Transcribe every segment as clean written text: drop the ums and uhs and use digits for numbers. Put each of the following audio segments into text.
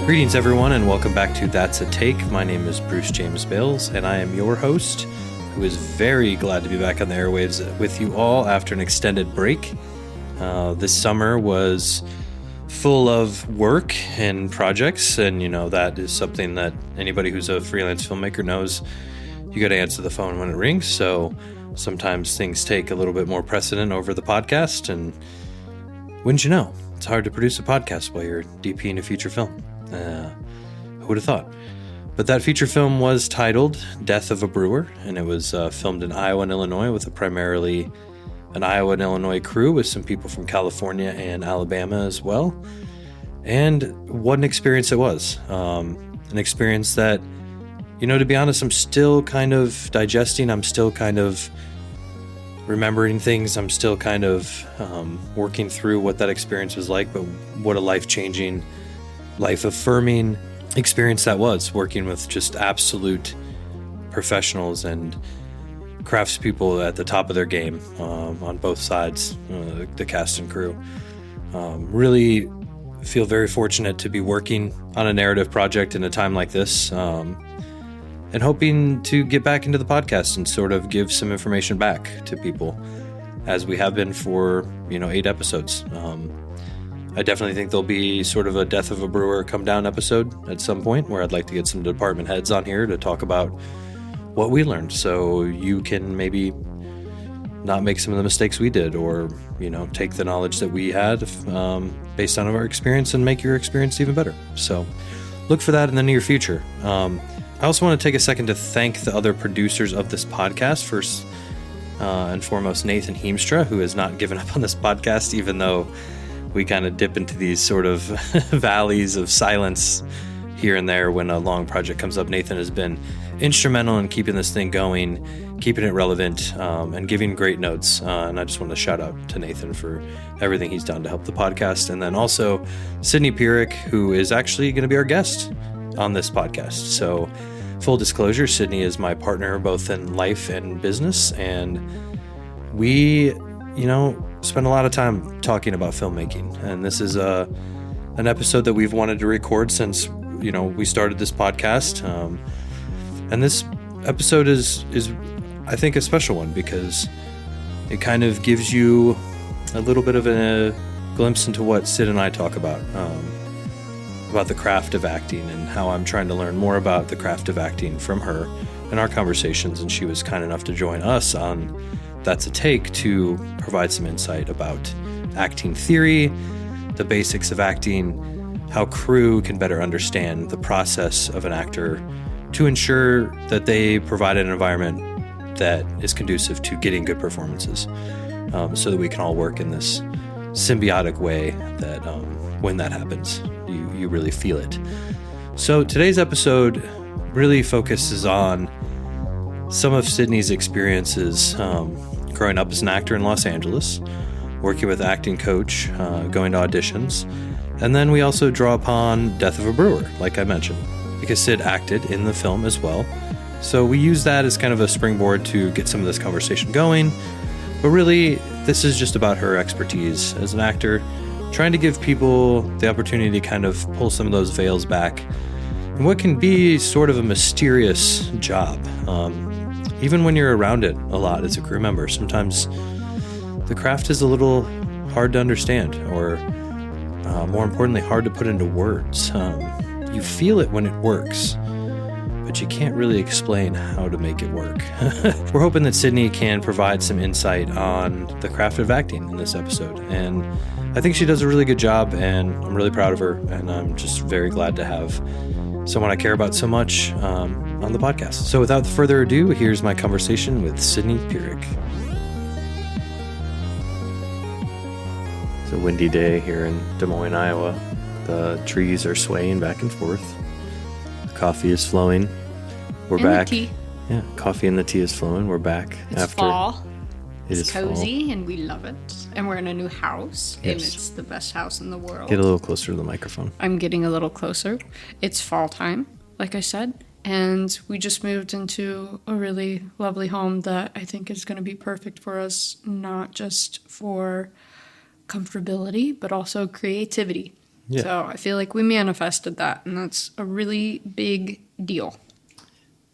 Greetings, everyone, and welcome back to That's a Take. My name is Bruce James Bales, and I am your host, who is very glad to be back on the airwaves with you all after an extended break. This summer was full of work and projects, and that is something that anybody who's a freelance filmmaker knows. You got to answer the phone when it rings, so sometimes things take a little bit more precedent over the podcast, and wouldn't you know, it's hard to produce a podcast while you're DPing a feature film. Who would have thought? But that feature film was titled Death of a Brewer, and it was filmed in Iowa and Illinois with primarily an Iowa and Illinois crew with some people from California and Alabama as well. And what an experience it was. An experience that, to be honest, I'm still kind of digesting. I'm still kind of remembering things. I'm still kind of working through what that experience was like, but what a life-changing, life-affirming experience that was, working with just absolute professionals and craftspeople at the top of their game on both sides, the cast and crew. Really feel very fortunate to be working on a narrative project in a time like this, and hoping to get back into the podcast and sort of give some information back to people, as we have been for 8 episodes. I definitely think there'll be sort of a Death of a Brewer come down episode at some point where I'd like to get some department heads on here to talk about what we learned, so you can maybe not make some of the mistakes we did, or take the knowledge that we had based on our experience and make your experience even better. So look for that in the near future. I also want to take a second to thank the other producers of this podcast. First and foremost, Nathan Heemstra, who has not given up on this podcast, even though we kind of dip into these sort of valleys of silence here and there when a long project comes up. Nathan has been instrumental in keeping this thing going, keeping it relevant, and giving great notes. And I just want to shout out to Nathan for everything he's done to help the podcast. And then also Sydney Pierick, who is actually going to be our guest on this podcast. So full disclosure, Sydney is my partner both in life and business, and we spend a lot of time talking about filmmaking. And this is an episode that we've wanted to record since we started this podcast, and this episode is I think a special one because it kind of gives you a little bit of a glimpse into what Sid and I talk about the craft of acting, and how I'm trying to learn more about the craft of acting from her in our conversations. And she was kind enough to join us on That's a Take to provide some insight about acting theory, the basics of acting, how crew can better understand the process of an actor to ensure that they provide an environment that is conducive to getting good performances, so that we can all work in this symbiotic way that when that happens, you really feel it. So today's episode really focuses on some of Sydney's experiences growing up as an actor in Los Angeles, working with acting coach, going to auditions, and then we also draw upon Death of a Brewer, like I mentioned, because Sid acted in the film as well. So we use that as kind of a springboard to get some of this conversation going. But really, this is just about her expertise as an actor, trying to give people the opportunity to kind of pull some of those veils back in what can be sort of a mysterious job. Even when you're around it a lot as a crew member, sometimes the craft is a little hard to understand, or more importantly, hard to put into words. You feel it when it works, but you can't really explain how to make it work. We're hoping that Sydney can provide some insight on the craft of acting in this episode, and I think she does a really good job, and I'm really proud of her, and I'm just very glad to have someone I care about so much on the podcast. So without further ado, here's my conversation with Sydney Pierick. It's a windy day here in Des Moines, Iowa. The trees are swaying back and forth. The coffee is flowing. We're back. The tea. Yeah, coffee and the tea is flowing. We're back It's after fall. It's cozy fall. And we love it. And we're in a new house, Yes. and it's the best house in the world. Get a little closer to the microphone. I'm getting a little closer. It's fall time, like I said, and we just moved into a really lovely home that I think is going to be perfect for us, not just for comfortability, but also creativity. Yeah. So I feel like we manifested that, and that's a really big deal.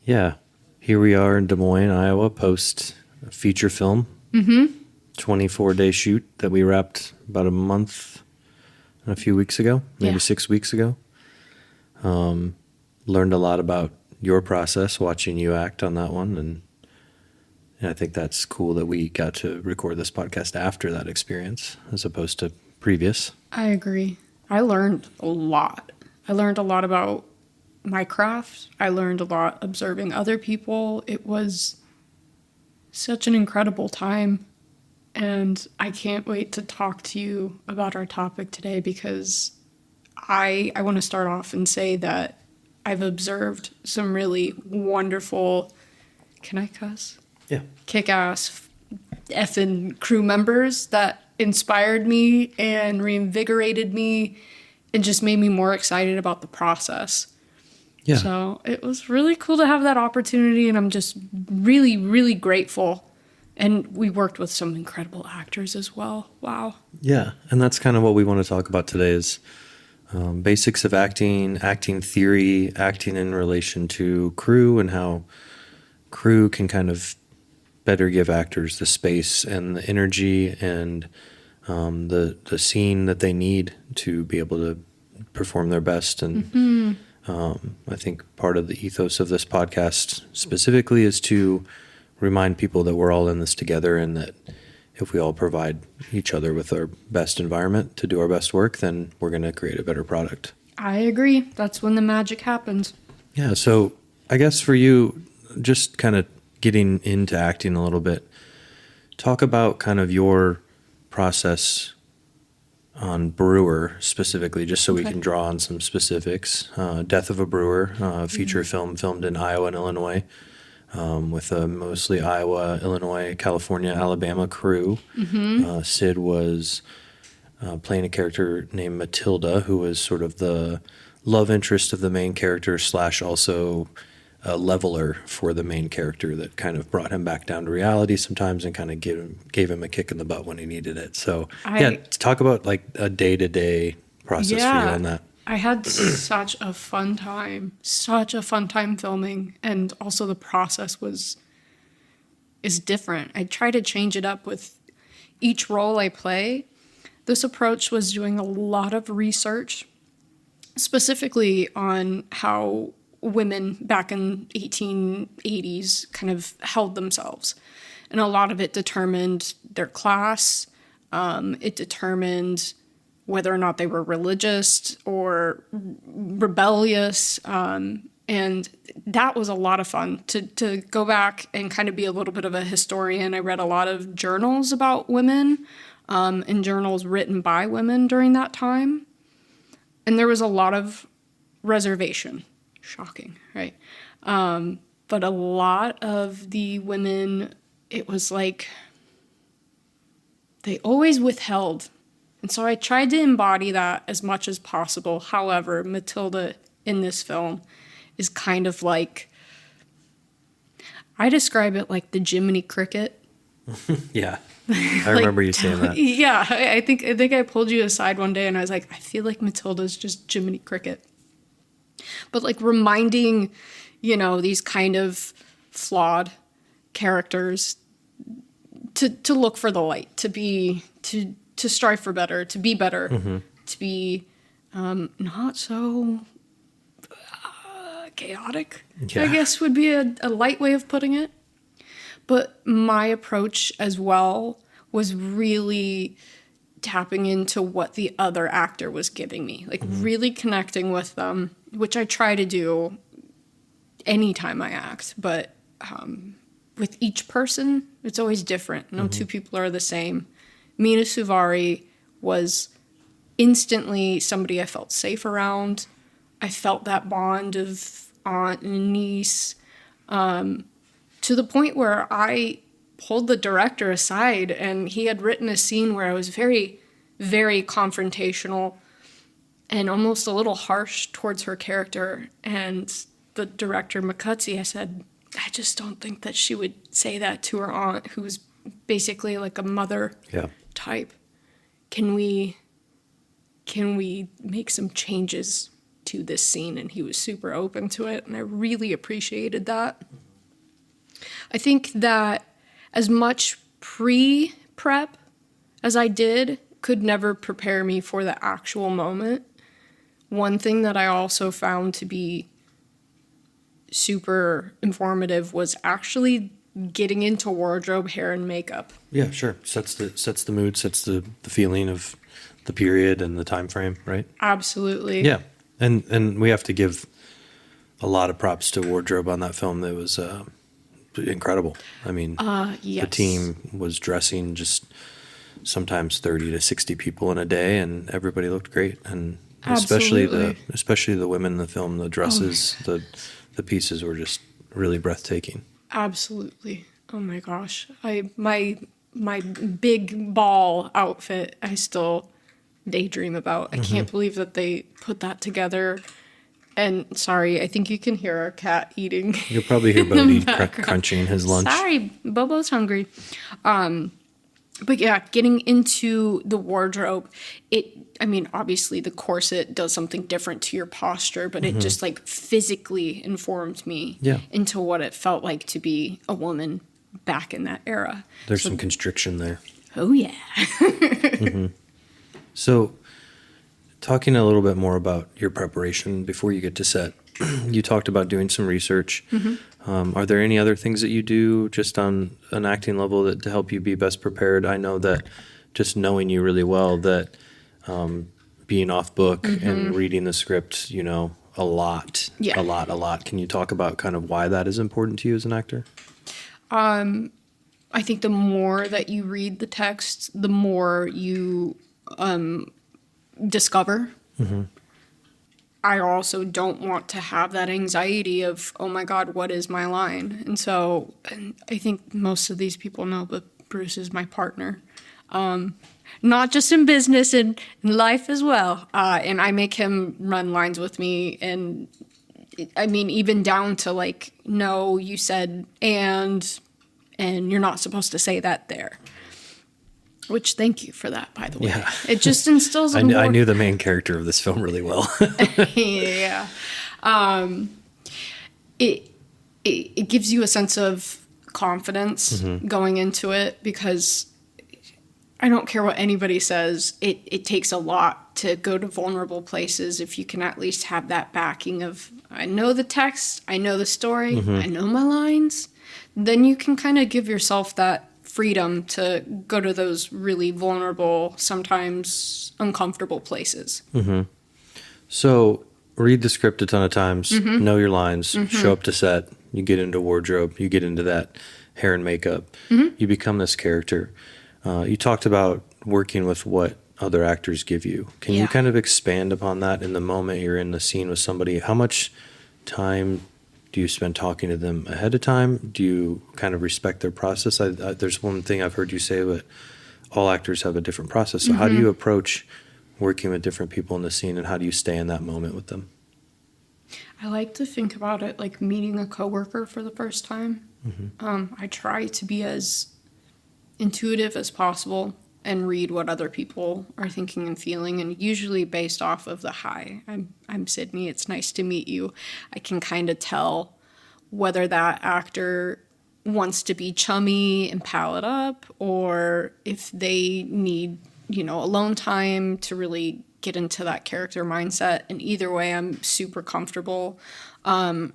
Yeah. Here we are in Des Moines, Iowa, post a feature film. 24-day shoot that we wrapped about a month and a few weeks ago, maybe Yeah. 6 weeks ago. Learned a lot about your process watching you act on that one. And I think that's cool that we got to record this podcast after that experience as opposed to previous. I agree. I learned a lot. I learned a lot about my craft. I learned a lot observing other people. It was such an incredible time. And I can't wait to talk to you about our topic today because I want to start off and say that I've observed some really wonderful, can I cuss? Yeah. Kick-ass effing crew members that inspired me and reinvigorated me and just made me more excited about the process. Yeah. So it was really cool to have that opportunity, and I'm just really, really grateful. And we worked with some incredible actors as well. Wow. Yeah. And that's kind of what we want to talk about today is basics of acting, acting theory, acting in relation to crew, and how crew can kind of better give actors the space and the energy and the scene that they need to be able to perform their best. And I think part of the ethos of this podcast specifically is to remind people that we're all in this together, and that if we all provide each other with our best environment to do our best work, then we're going to create a better product. I agree. That's when the magic happens. Yeah, so I guess for you, just kind of getting into acting a little bit, talk about kind of your process on Brewer specifically, just so we can draw on some specifics. Death of a Brewer, feature film filmed in Iowa and Illinois, with a mostly Iowa, Illinois, California, Alabama crew. Sid was playing a character named Matilda, who was sort of the love interest of the main character / also a leveler for the main character that kind of brought him back down to reality sometimes and kind of gave him a kick in the butt when he needed it. So talk about like a day-to-day process for you on that. I had such a fun time filming, and also the process is different. I try to change it up with each role I play. This approach was doing a lot of research, specifically on how women back in 1880s kind of held themselves. And a lot of it determined their class. It determined whether or not they were religious or rebellious. And that was a lot of fun to go back and kind of be a little bit of a historian. I read a lot of journals about women and journals written by women during that time. And there was a lot of reservation. Shocking, right? But a lot of the women, it was like they always withheld. And so I tried to embody that as much as possible. However, Matilda in this film is kind of like, I describe it like the Jiminy Cricket. Yeah, I remember you saying that. Yeah, I think I pulled you aside one day and I was like, I feel like Matilda's just Jiminy Cricket. But like reminding, these kind of flawed characters to look for the light, to strive for better, to be better, to be not so chaotic, I guess would be a light way of putting it. But my approach as well was really tapping into what the other actor was giving me, like really connecting with them, which I try to do anytime I act. But with each person, it's always different. No two people are the same. Mina Suvari was instantly somebody I felt safe around. I felt that bond of aunt and niece, to the point where I pulled the director aside, and he had written a scene where I was very, very confrontational and almost a little harsh towards her character. And the director, Makutsi, I said, I just don't think that she would say that to her aunt, who's basically like a mother type. Can we can we make some changes to this scene? And he was super open to it, and I really appreciated that. I think that as much pre-prep as I did could never prepare me for the actual moment. One thing that I also found to be super informative was actually getting into wardrobe, hair, and makeup. Yeah, sure. Sets the mood, sets the feeling of the period and the time frame, right? Absolutely. Yeah. And we have to give a lot of props to wardrobe on that film. That was incredible. I mean, Yes. the team was dressing just sometimes 30 to 60 people in a day, and everybody looked great. And especially the women in the film, the dresses, the pieces were just really breathtaking. Absolutely. Oh my gosh. My big ball outfit, I still daydream about. I can't believe that they put that together. And sorry, I think you can hear our cat eating. You'll probably hear Bodhi crunching his lunch. Sorry, Bobo's hungry. But yeah, getting into the wardrobe, obviously the corset does something different to your posture, but it just like physically informed me into what it felt like to be a woman back in that era. There's some constriction there. Oh yeah. So, talking a little bit more about your preparation before you get to set, you talked about doing some research. Are there any other things that you do just on an acting level that to help you be best prepared? I know that just knowing you really well, that being off book and reading the script, a lot. Can you talk about kind of why that is important to you as an actor? I think the more that you read the text, the more you discover. I also don't want to have that anxiety of, oh my God, what is my line? And so I think most of these people know, but Bruce is my partner. Not just in business, in life as well. And I make him run lines with me. And I mean, even down to like, no, you said and you're not supposed to say that there. Which, thank you for that, by the way. Yeah. It just instills I knew the main character of this film really well. Yeah. It gives you a sense of confidence going into it, because I don't care what anybody says. It takes a lot to go to vulnerable places if you can at least have that backing of, I know the text, I know the story, I know my lines. Then you can kind of give yourself that freedom to go to those really vulnerable, sometimes uncomfortable places. So read the script a ton of times, know your lines, show up to set, you get into wardrobe, you get into that hair and makeup, you become this character. You talked about working with what other actors give you. Can you kind of expand upon that in the moment you're in the scene with somebody? How much time do you spend talking to them ahead of time? Do you kind of respect their process? There's one thing I've heard you say, but all actors have a different process. So how do you approach working with different people in the scene, and how do you stay in that moment with them? I like to think about it like meeting a coworker for the first time. I try to be as intuitive as possible and read what other people are thinking and feeling, and usually based off of the hi, I'm Sydney, it's nice to meet you. I can kind of tell whether that actor wants to be chummy and pal it up, or if they need, alone time to really get into that character mindset. And either way, I'm super comfortable. I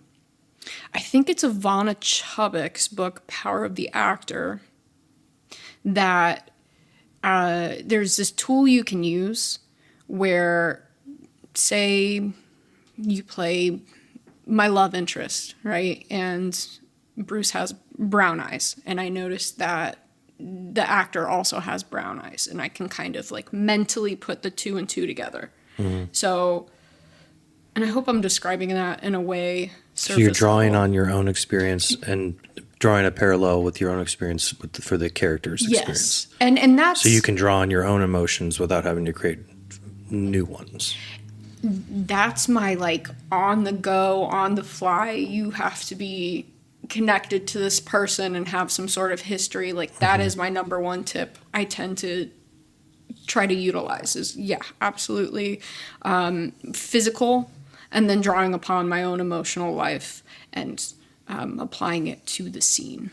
think it's Ivana Chubbuck's book, Power of the Actor, that there's this tool you can use where, say, you play my love interest, right? And Bruce has brown eyes, and I noticed that the actor also has brown eyes, and I can kind of like mentally put the two and two together. So, and I hope I'm describing that in a way. So you're drawing on your own experience and drawing a parallel with your own experience for the character's experience. And that's... So you can draw on your own emotions without having to create new ones. That's my, like, on the go, on the fly, you have to be connected to this person and have some sort of history. Like, that is my number one tip. I tend to try to utilize is, yeah, absolutely physical, and then drawing upon my own emotional life and applying it to the scene.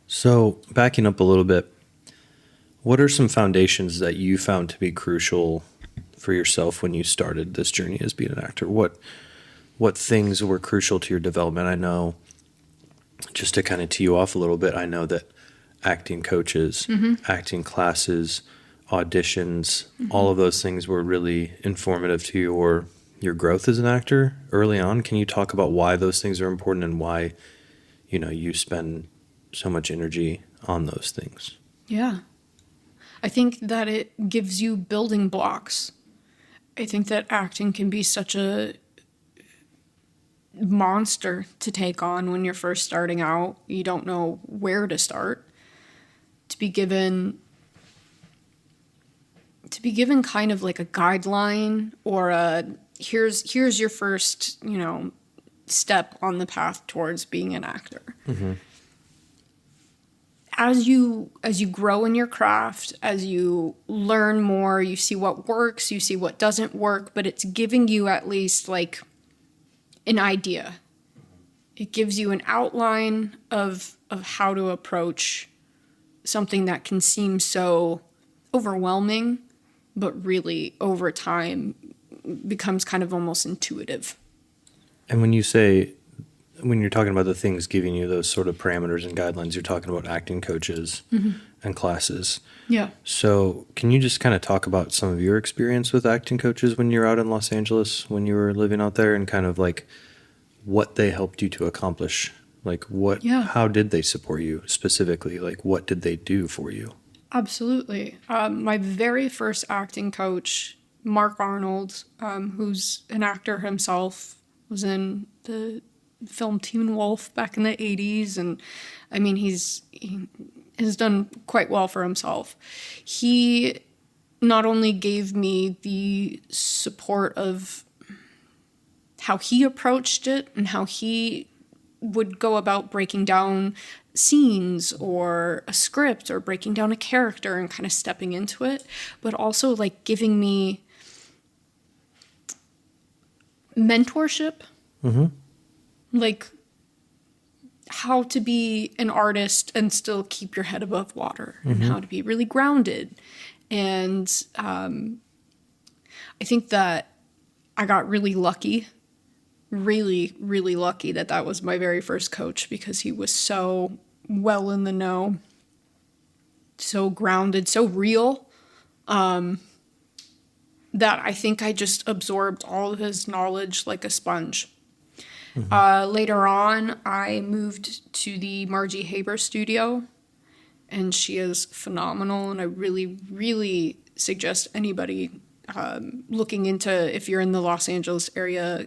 So backing up a little bit, what are some foundations that you found to be crucial for yourself when you started this journey as being an actor? What things were crucial to your development? I know, just to kind of tee you off a little bit, I know that acting coaches, acting classes, auditions, all of those things were really informative to your growth as an actor early on. Can you talk about why those things are important and why, you spend so much energy on those things? Yeah. I think that it gives you building blocks. I think that acting can be such a monster to take on when you're first starting out. You don't know where to start. To be given kind of like a guideline or a here's your first, step on the path towards being an actor. As you grow in your craft, as you learn more, you see what works, you see what doesn't work, but it's giving you at least like an idea. It gives you an outline of how to approach something that can seem so overwhelming, but really over time becomes kind of almost intuitive. And when you're talking about the things giving you those sort of parameters and guidelines, you're talking about acting coaches and classes. Yeah. So can you just kind of talk about some of your experience with acting coaches when you're out in Los Angeles, when you were living out there, and kind of like what they helped you to accomplish? Like how did they support you specifically? Like what did they do for you? Absolutely. My very first acting coach, Mark Arnold, who's an actor himself, was in the film Teen Wolf back in the 80s. And I mean, he has done quite well for himself. He not only gave me the support of how he approached it and how he would go about breaking down scenes or a script or breaking down a character and kind of stepping into it, but also like giving me mentorship, like how to be an artist and still keep your head above water and how to be really grounded. And I think that I got really lucky, really, really lucky that was my very first coach, because he was so well in the know, so grounded, so real, that I think I just absorbed all of his knowledge like a sponge. Later on, I moved to the Margie Haber studio, and she is phenomenal, and I really, really suggest anybody looking into, if you're in the Los Angeles area,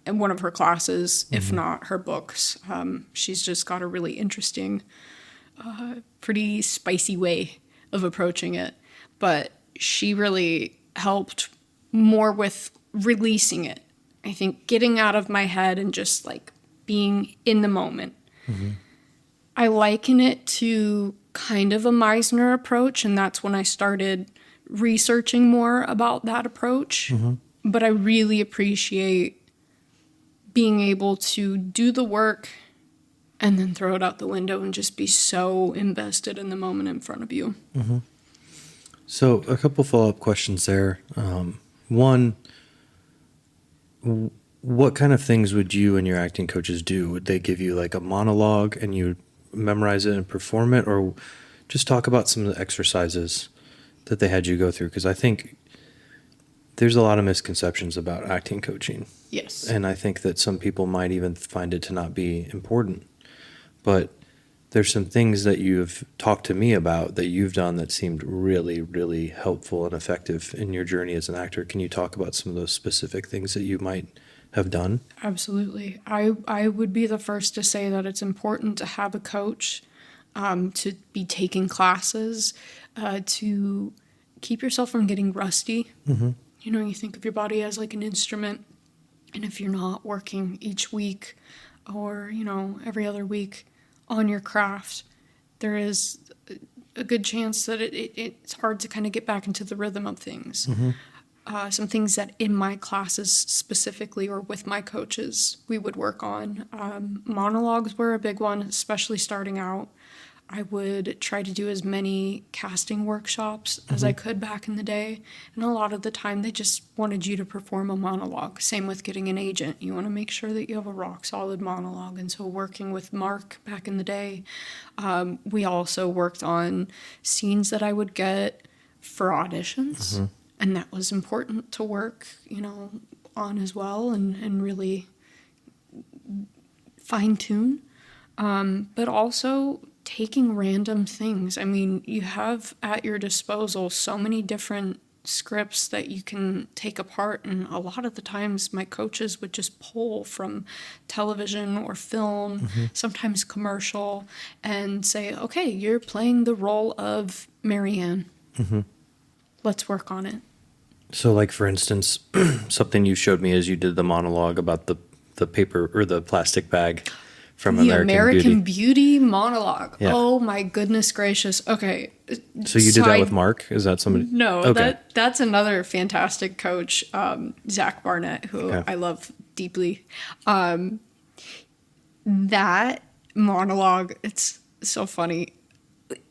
and one of her classes, if not her books. She's just got a really interesting, pretty spicy way of approaching it. But she really helped more with releasing it. I think getting out of my head and just like being in the moment. I liken it to kind of a Meisner approach, and that's when I started researching more about that approach. But I really appreciate being able to do the work and then throw it out the window and just be so invested in the moment in front of you. So a couple follow-up questions there. One, what kind of things would you and your acting coaches do? Would they give you like a monologue and you memorize it and perform it, or just talk about some of the exercises that they had you go through? Because I think there's a lot of misconceptions about acting coaching. Yes. And I think that some people might even find it to not be important. But there's some things that you've talked to me about that you've done that seemed really, really helpful and effective in your journey as an actor. Can you talk about some of those specific things that you might have done? Absolutely. I would be the first to say that it's important to have a coach, to be taking classes, to keep yourself from getting rusty. You think of your body as like an instrument, and if you're not working each week or, every other week on your craft, there is a good chance that it's hard to kind of get back into the rhythm of things. Some things that in my classes specifically or with my coaches we would work on. Monologues were a big one, especially starting out. I would try to do as many casting workshops as I could back in the day. And a lot of the time they just wanted you to perform a monologue. Same with getting an agent. You want to make sure that you have a rock solid monologue. And so working with Mark back in the day, we also worked on scenes that I would get for auditions. And that was important to work, on as well and really fine tune. But also taking random things. I mean, you have at your disposal so many different scripts that you can take apart, and a lot of the times my coaches would just pull from television or film, sometimes commercial, and say, okay, you're playing the role of Marianne. Let's work on it. So, like, for instance, something you showed me as you did the monologue about the paper or the plastic bag from The American Beauty monologue. Yeah. Oh my goodness gracious. Okay. So you did that with Mark? Is that somebody? No, Okay. that's another fantastic coach, Zach Barnett, who I love deeply. That monologue, it's so funny.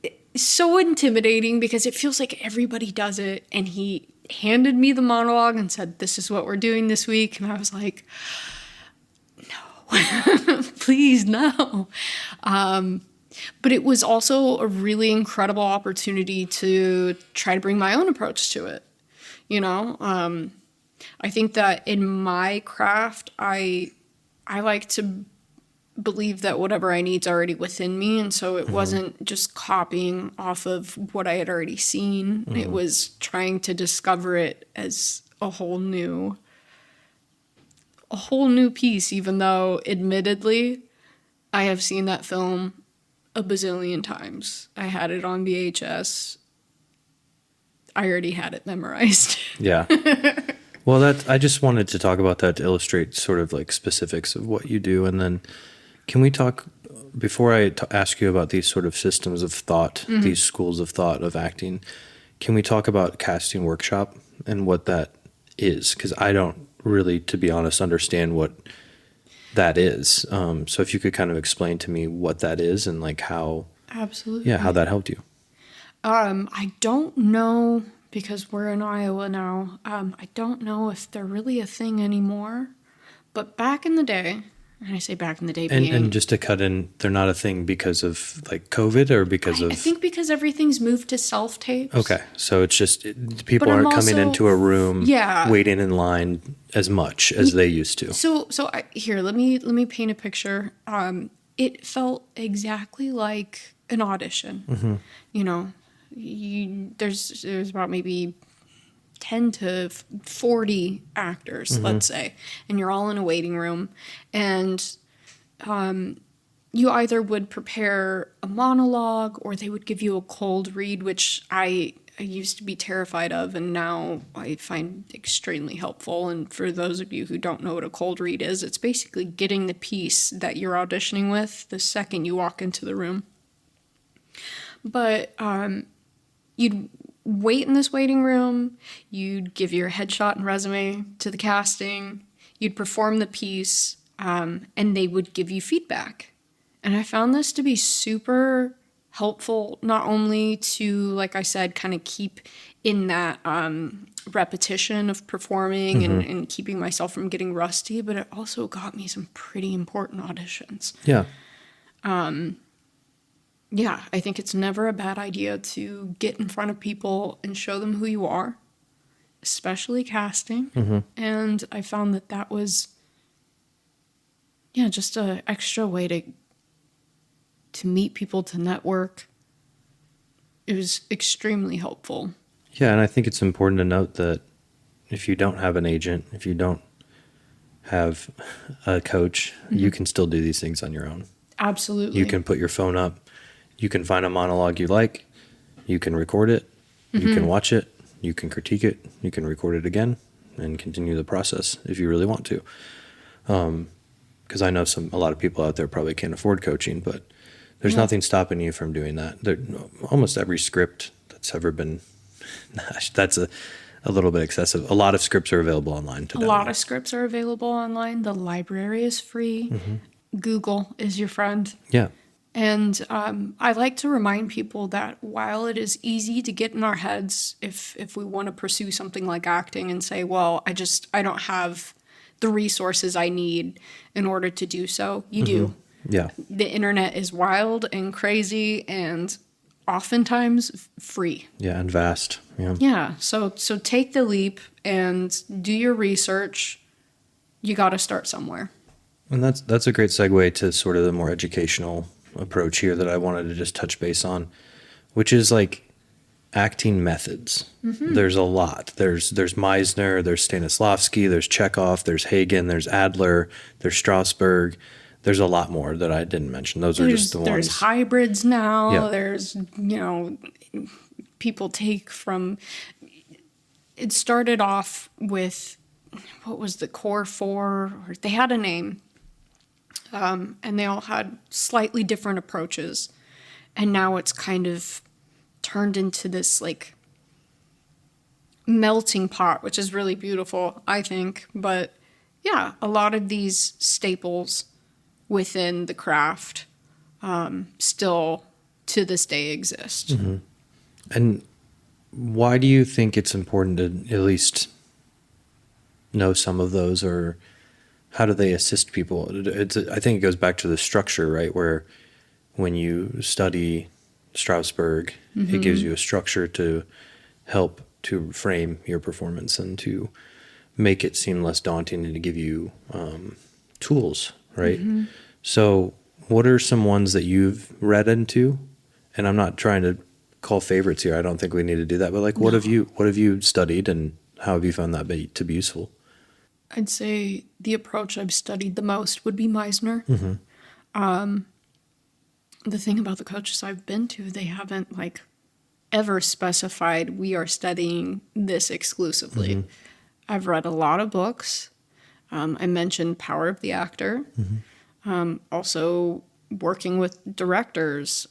It's so intimidating because it feels like everybody does it. And he handed me the monologue and said, this is what we're doing this week. And I was like, please, no. But it was also a really incredible opportunity to try to bring my own approach to it. I think that in my craft, I like to believe that whatever I need is already within me. And so it wasn't just copying off of what I had already seen. It was trying to discover it as a whole new piece, even though admittedly I have seen that film a bazillion times. I had it on VHS. I already had it memorized. Yeah. Well, I just wanted to talk about that to illustrate sort of like specifics of what you do. And then can we talk, before I ask you about these sort of systems of thought, these schools of thought of acting, can we talk about casting workshop and what that is? Because I don't really, to be honest, understand what that is. So if you could kind of explain to me what that is and like how, Absolutely. how that helped you. I don't know, because we're in Iowa now. I don't know if they're really a thing anymore. But back in the day, and I say back in the day, and just to cut in, they're not a thing because of like COVID or because of... I think because everything's moved to self-tapes. Okay, so it's just people aren't coming into a room waiting in line as much as they used to. So here, let me paint a picture. It felt exactly like an audition. There's about maybe 10 to 40 actors, let's say, and you're all in a waiting room, and you either would prepare a monologue or they would give you a cold read, which I used to be terrified of, and now I find extremely helpful. And for those of you who don't know what a cold read is, it's basically getting the piece that you're auditioning with the second you walk into the room. But you'd wait in this waiting room, you'd give your headshot and resume to the casting, you'd perform the piece, and they would give you feedback. And I found this to be super helpful, not only to, like I said, kind of keep in that repetition of performing and keeping myself from getting rusty, but it also got me some pretty important auditions. Yeah. Yeah, I think it's never a bad idea to get in front of people and show them who you are, especially casting. And I found that was, just an extra way to meet people, to network. It was extremely helpful. Yeah, and I think it's important to note that if you don't have an agent, if you don't have a coach, you can still do these things on your own. Absolutely. You can put your phone up. You can find a monologue you like. You can record it. You can watch it. You can critique it. You can record it again and continue the process if you really want to. Because I know a lot of people out there probably can't afford coaching, but There's Yeah. nothing stopping you from doing that. Almost every script that's ever been, that's a little bit excessive. A lot of scripts are available online A to lot download. of scripts are available online. The library is free. Google is your friend. Yeah. And I like to remind people that while it is easy to get in our heads if we want to pursue something like acting and say, well, I don't have the resources I need in order to do so, you do. Yeah. The internet is wild and crazy and oftentimes free. Yeah. And vast. Yeah. Yeah, so take the leap and do your research. You got to start somewhere. And that's a great segue to sort of the more educational approach here that I wanted to just touch base on, which is like acting methods. There's a lot. There's Meisner, there's Stanislavski, there's Chekhov, there's Hagen, there's Adler, there's Strasberg. There's a lot more that I didn't mention. Those are just the ones. There's hybrids now. Yeah. There's, people take from. It started off with, what was the core four? Or they had a name. And they all had slightly different approaches. And now it's kind of turned into this like melting pot, which is really beautiful, I think. But yeah, a lot of these staples within the craft still to this day exist. And why do you think it's important to at least know some of those, or how do they assist people? I think it goes back to the structure, right? Where when you study Strasberg, it gives you a structure to help to frame your performance and to make it seem less daunting and to give you tools, right? So what are some ones that you've read into? And I'm not trying to call favorites here. I don't think we need to do that. But like, what have you studied, and how have you found that to be useful? I'd say the approach I've studied the most would be Meisner. The thing about the coaches I've been to, they haven't like ever specified we are studying this exclusively. I've read a lot of books. I mentioned Power of the Actor. Also working with directors,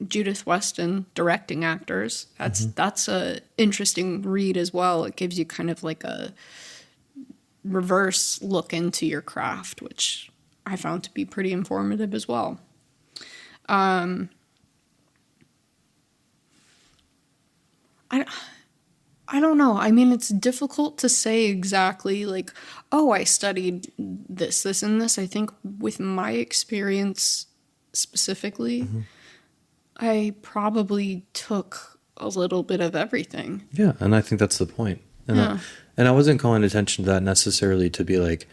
Judith Weston directing actors. That's a interesting read as well. It gives you kind of like a reverse look into your craft, which I found to be pretty informative as well. I don't know. I mean, it's difficult to say exactly like, oh, I studied this, and this. I think with my experience specifically, I probably took a little bit of everything. Yeah, and I think that's the point. And I wasn't calling attention to that necessarily to be like,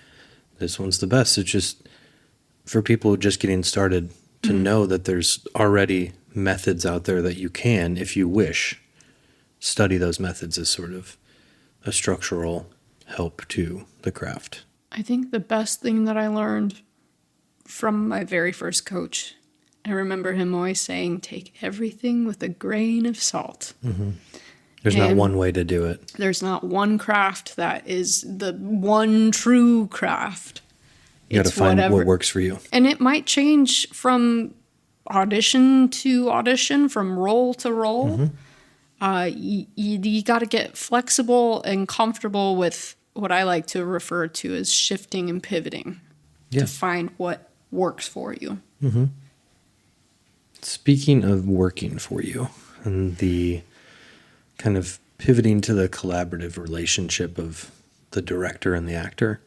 this one's the best. It's just for people just getting started to know that there's already methods out there that you can, if you wish, study those methods as sort of a structural help to the craft. I think the best thing that I learned from my very first coach, I remember him always saying, take everything with a grain of salt. There's not one way to do it. There's not one craft that is the one true craft. You got to find what works for you. And it might change from audition to audition, from role to role. You got to get flexible and comfortable with what I like to refer to as shifting and pivoting to find what works for you. Speaking of working for you and the kind of pivoting to the collaborative relationship of the director and the actor,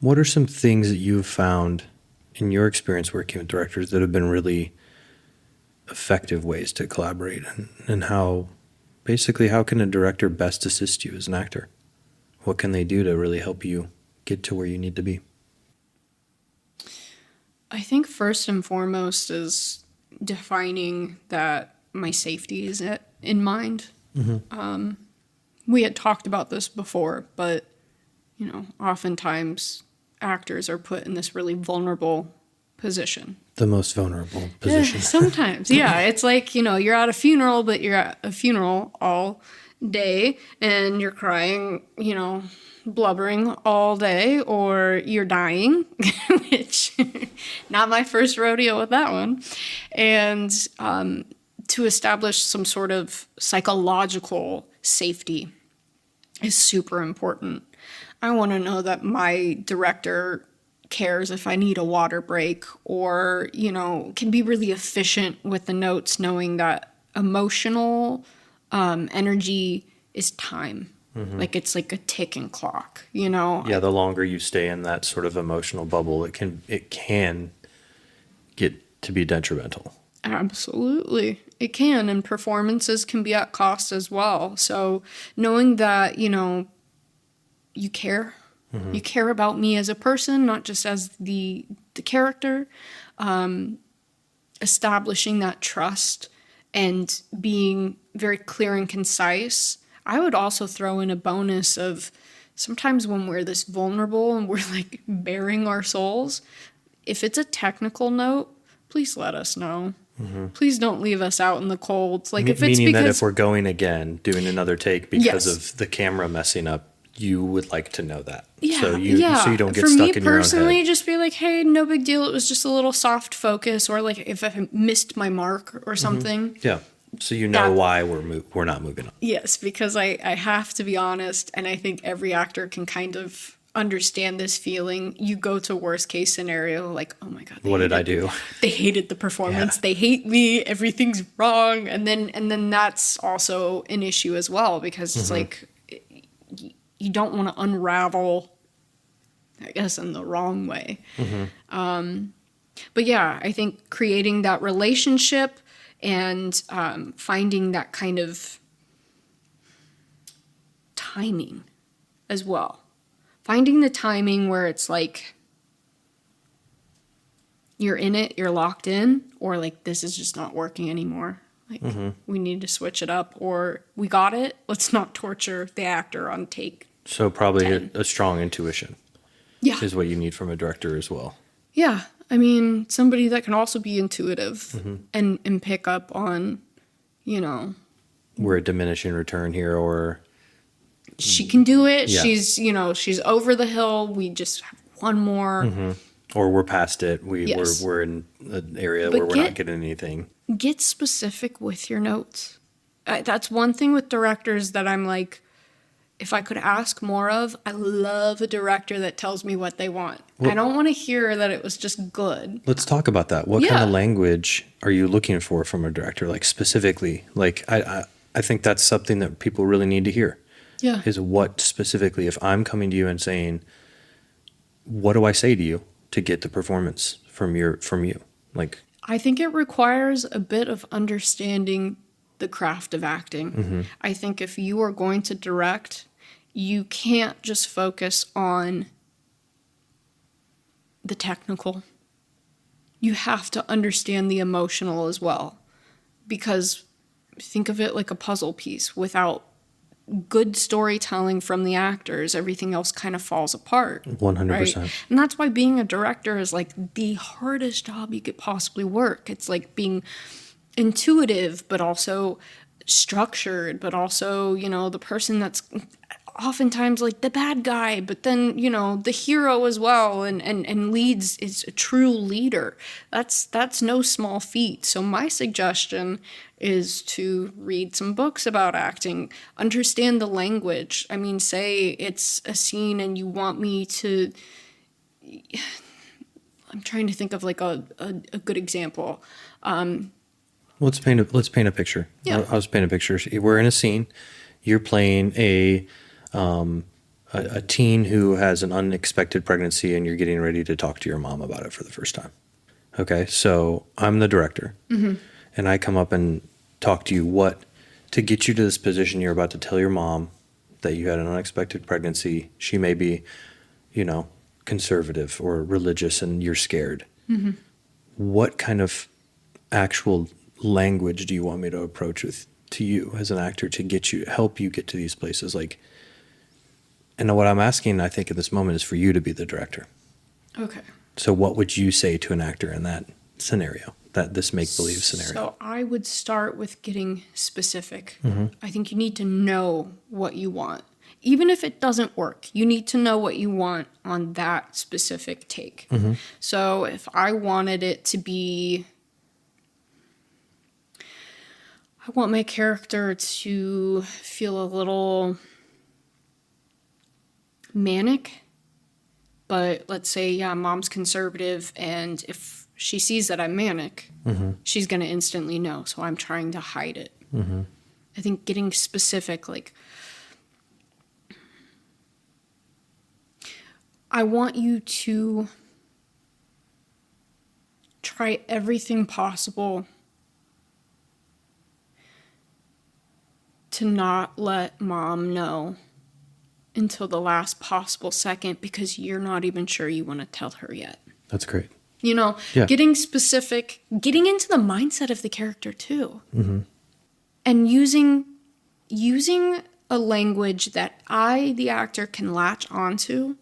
what are some things that you've found in your experience working with directors that have been really effective ways to collaborate, and how can a director best assist you as an actor? What can they do to really help you get to where you need to be? I think first and foremost is defining that my safety is in mind. We had talked about this before, but oftentimes actors are put in this really vulnerable position. The most vulnerable position. Sometimes, yeah. It's like, you're at a funeral, but you're at a funeral all day and you're crying, blubbering all day or you're dying, which not my first rodeo with that one. And to establish some sort of psychological safety is super important. I want to know that my director cares if I need a water break, or, can be really efficient with the notes, knowing that emotional energy is time. Like it's like a ticking clock, Yeah, the longer you stay in that sort of emotional bubble, it can get to be detrimental. Absolutely. It can, and performances can be at cost as well. So knowing that, you care. You care about me as a person, not just as the character. Establishing that trust and being very clear and concise. I would also throw in a bonus of sometimes when we're this vulnerable and we're like bearing our souls, if it's a technical note, please let us know. Please don't leave us out in the cold. Like if it's Meaning because that if we're going again, doing another take because of the camera messing up, you would like to know that. So you don't get stuck in your own head. For me personally, just be like, hey, no big deal. It was just a little soft focus, or like if I missed my mark or something. Yeah. So why we're not moving on. Yes, because I have to be honest, and I think every actor can kind of understand this feeling. You go to worst case scenario, like, oh my God, what did I do? They hated the performance. Yeah. They hate me. Everything's wrong. And then that's also an issue as well, because it's like, you don't want to unravel, I guess, in the wrong way. But yeah, I think creating that relationship and finding that kind of timing as well. Finding the timing where it's like you're in it, you're locked in, or like this is just not working anymore. Like we need to switch it up, or we got it. Let's not torture the actor on take. So probably a strong intuition is what you need from a director as well. Yeah. I mean, somebody that can also be intuitive and pick up on, We're a diminishing return here, or... She can do it. Yeah. She's over the hill. We just have one more. Or we're past it. We're in an area where we're not getting anything. Get specific with your notes. That's one thing with directors that I'm like, if I could ask more of, I love a director that tells me what they want. Well, I don't want to hear that it was just good. Let's talk about that. What kind of language are you looking for from a director? Like specifically, like I think that's something that people really need to hear. Yeah. Is what specifically, if I'm coming to you and saying, what do I say to you to get the performance from you? Like, I think it requires a bit of understanding the craft of acting. I think if you are going to direct, you can't just focus on the technical. You have to understand the emotional as well. Because think of it like a puzzle piece. Without good storytelling from the actors, everything else kind of falls apart. 100%. Right? And that's why being a director is like the hardest job you could possibly work. It's like being intuitive, but also structured, but also, the person that's oftentimes like the bad guy, but then, the hero as well, and leads is a true leader. That's no small feat. So my suggestion is to read some books about acting, understand the language. I mean, say it's a scene and you want me to, I'm trying to think of like a good example. Let's paint a picture. Yeah. I'll just paint a picture. We're in a scene. You're playing a teen who has an unexpected pregnancy, and you're getting ready to talk to your mom about it for the first time. Okay, so I'm the director, and I come up and talk to you to get you to this position. You're about to tell your mom that you had an unexpected pregnancy. She may be, conservative or religious, and you're scared. What kind of actual language do you want me to approach to you as an actor to help you get to these places? Like, and what I'm asking, I think, at this moment is for you to be the director. Okay. So what would you say to an actor in that scenario, this make-believe scenario? So I would start with getting specific. I think you need to know what you want. even if it doesn't work, you need to know what you want on that specific take. So if I wanted it to be, I want my character to feel a little manic, but let's say, yeah, mom's conservative, and if she sees that I'm manic, she's going to instantly know. So I'm trying to hide it. I think getting specific, like, I want you to try everything possible to not let mom know until the last possible second, because you're not even sure you want to tell her yet. That's great. You know, Yeah. getting specific, getting into the mindset of the character too. And using a language that I, the actor, can latch onto,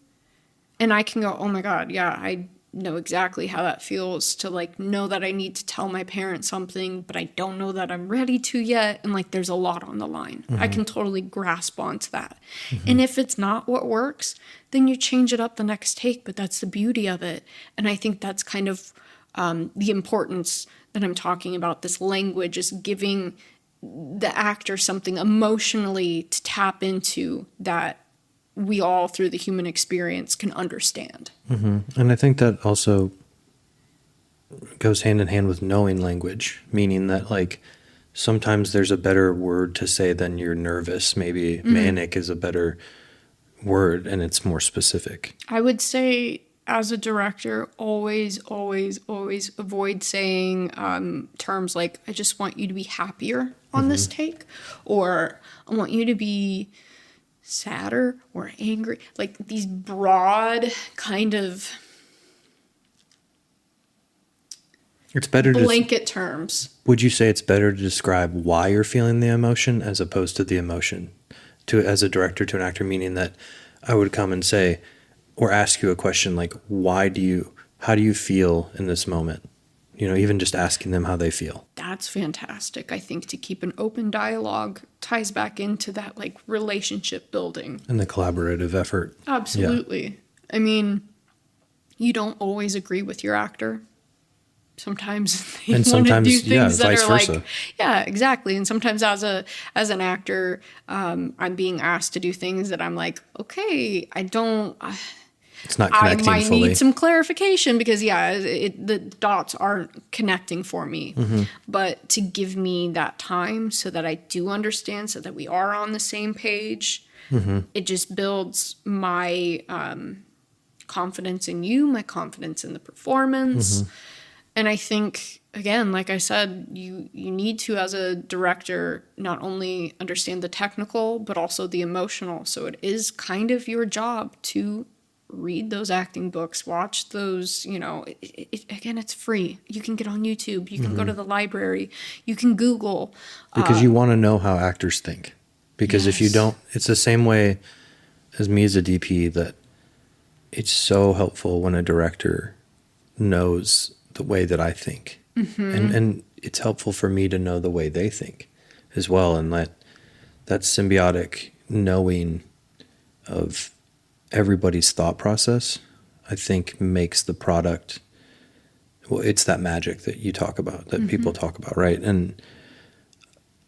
and I can go, oh my God, yeah, I know exactly how that feels to like know that I need to tell my parents something, but I don't know that I'm ready to yet. And like, there's a lot on the line. I can totally grasp onto that. And if it's not what works, then you change it up the next take, but that's the beauty of it. And I think that's kind of the importance that I'm talking about. This language is giving the actor something emotionally to tap into that we all, through the human experience, can understand. And I think that also goes hand in hand with knowing language, meaning that like sometimes there's a better word to say than you're nervous. Maybe manic is a better word and it's more specific. I would say, as a director, always, always, always avoid saying terms like, I just want you to be happier on this take, or I want you to be sadder or angry. Like these broad kind of It's better blanket terms. Would you say it's better to describe why you're feeling the emotion as opposed to the emotion as a director to an actor, meaning that I would come and say, or ask you a question like, how do you feel in this moment? You know, even just asking them how they feel. That's fantastic. I think to keep an open dialogue ties back into that like relationship building. And the collaborative effort. Absolutely. Yeah. I mean, you don't always agree with your actor. Sometimes they want to do things that are versa. Like, yeah, exactly. And sometimes as an actor, I'm being asked to do things that I'm like, okay, it's not connecting fully. I might need some clarification because, the dots aren't connecting for me. But to give me that time so that I do understand, so that we are on the same page, it just builds my confidence in you, my confidence in the performance. And I think, again, like I said, you need to, as a director, not only understand the technical, but also the emotional. So it is kind of your job to read those acting books, watch those, again, it's free. You can get on YouTube. You can go to the library. You can Google. Because you want to know how actors think. Because if you don't, it's the same way as me as a DP, that it's so helpful when a director knows the way that I think. And it's helpful for me to know the way they think as well. And that symbiotic knowing of everybody's thought process, I think makes the product, well, it's that magic that you talk about, that people talk about, right? And